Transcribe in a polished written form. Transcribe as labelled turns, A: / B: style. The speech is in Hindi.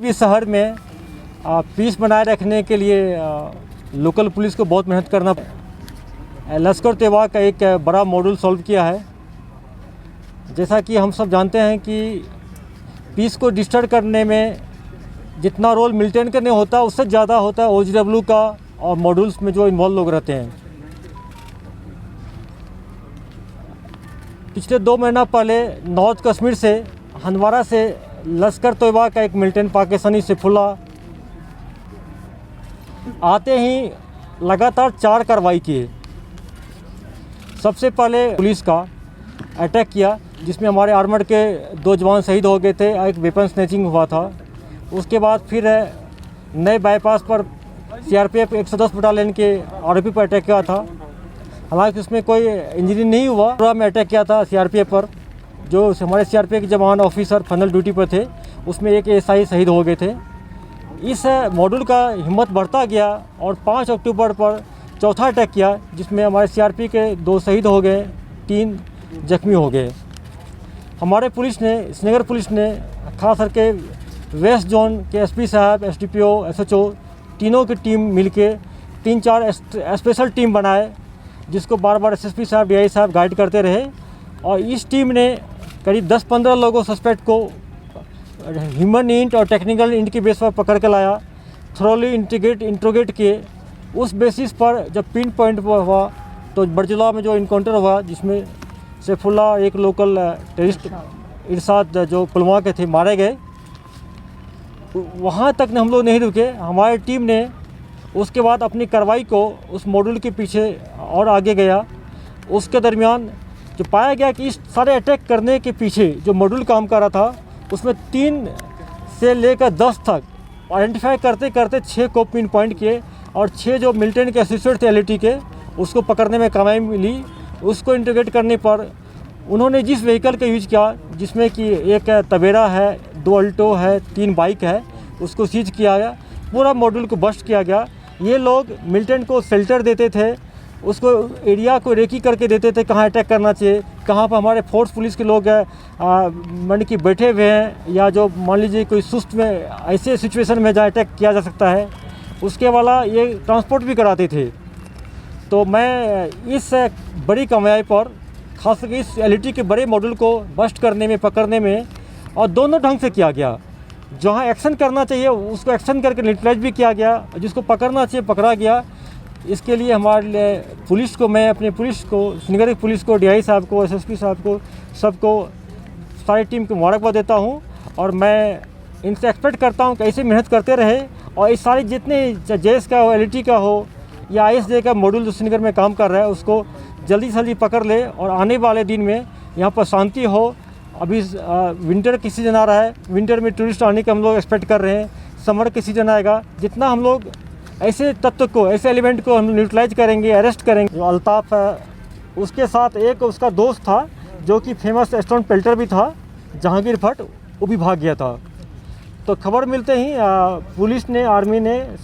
A: की शहर में पीस बनाए रखने के लिए लोकल पुलिस को बहुत मेहनत करना। लश्कर तैयबा का एक बड़ा मॉड्यूल सॉल्व किया है। जैसा कि हम सब जानते हैं कि पीस को डिस्टर्ब करने में जितना रोल मेंटेन करने होता है उससे ज़्यादा होता है OGW का और मॉड्यूल्स में जो इन्वॉल्व लोग रहते हैं। पिछले 2 महीना पहले नॉर्थ कश्मीर से हंदवारा से लश्कर तैयबा का एक मिलिटेंट पाकिस्तानी सैफुल्लाह आते ही लगातार 4 कार्रवाई किए। सबसे पहले पुलिस का अटैक किया जिसमें हमारे आर्मर के 2 जवान शहीद हो गए थे, एक वेपन स्नैचिंग हुआ था। उसके बाद फिर नए बाईपास पर CRPF 110 बटालियन के ROP पर अटैक किया था। हालांकि उसमें कोई इंजरी नहीं हुआ। पूरा में अटैक किया था CRPF पर, जो हमारे CRPF के जवान ऑफिसर फाइनल ड्यूटी पर थे, उसमें एक SI शहीद हो गए थे। इस मॉड्यूल का हिम्मत बढ़ता गया और 5 अक्टूबर पर चौथा अटैक किया जिसमें हमारे CRP के 2 शहीद हो गए, 3 जख्मी हो गए। हमारे पुलिस ने, श्रीनगर पुलिस ने खास करके वेस्ट जोन के SP साहब, SDPO, SHO तीनों की टीम मिलके 3-4 स्पेशल टीम बनाए जिसको बार SSP साहब, DI साहब गाइड करते रहे। और इस टीम ने करीब 10-15 लोगों सस्पेक्ट को ह्यूमन इंट और टेक्निकल इंट की बेस पर पकड़ के लाया, थ्रोली इंट्रोगेट किए। उस बेसिस पर जब पिन पॉइंट हुआ तो बरजुला में जो इनकाउंटर हुआ जिसमें सैफुल्लाह एक लोकल टेररिस्ट इरशाद जो पुलवामा के थे मारे गए, वहाँ तक हम लोग नहीं रुके। हमारी टीम ने उसके बाद अपनी कार्रवाई को उस मॉड्यूल के पीछे और आगे गया। उसके दरमियान जो पाया गया कि इस सारे अटैक करने के पीछे जो मॉड्यूल काम कर रहा था उसमें 3 से लेकर 10 तक आइडेंटिफाई करते करते 6 को पिन पॉइंट किए और 6 जो मिलिटेंट के एसोसिएट थे LAT के, उसको पकड़ने में कामयाबी मिली। उसको इंटीग्रेट करने पर उन्होंने जिस व्हीकल का यूज़ किया जिसमें कि एक तवेरा है, 2 अल्टो है, 3 बाइक है, उसको सीज किया गया। पूरा मॉड्यूल को बस्ट किया गया। ये लोग मिलिटेंट को शेल्टर देते थे, उसको एरिया को रेकी करके देते थे कहाँ अटैक करना चाहिए, कहाँ पर हमारे फोर्स पुलिस के लोग मान कि बैठे हुए हैं या जो मान लीजिए कोई सुस्त में ऐसे सिचुएशन में जहाँ अटैक किया जा सकता है, उसके वाला ये ट्रांसपोर्ट भी कराते थे। तो मैं इस बड़ी कामयाबी पर खास करके इस LAT के बड़े मॉड्यूल को बस्ट करने में, पकड़ने में, और दोनों ढंग से किया गया। जहाँ एक्शन करना चाहिए उसको एक्शन करके न्यूट्रलाइज भी किया गया, जिसको पकड़ना चाहिए पकड़ा गया। इसके लिए हमारे पुलिस को, मैं अपने पुलिस को, श्रीनगर की पुलिस को, DI साहब को, SSP साहब को, सबको, सारी टीम को मुबारकबाद देता हूँ। और मैं इनसे एक्सपेक्ट करता हूँ कि ऐसे मेहनत करते रहे और इस सारे जितने JS का हो, LAT का हो या ISJ का मॉड्यूल जो श्रीनगर में काम कर रहा है उसको जल्दी से जल्दी पकड़ ले और आने वाले दिन में यहाँ पर शांति हो। अभी विंटर की सीज़न आ रहा है, विंटर में टूरिस्ट आने का हम लोग एक्सपेक्ट कर रहे हैं। समर की सीज़न आएगा, जितना हम लोग ऐसे तत्व को, ऐसे एलिमेंट को हम न्यूट्रलाइज करेंगे, अरेस्ट करेंगे। जो अल्ताफ़ है उसके साथ एक उसका दोस्त था जो कि फेमस स्टोन पेल्टर भी था, जहांगीर भट्ट, वो भी भाग गया था। तो खबर मिलते ही पुलिस ने, आर्मी ने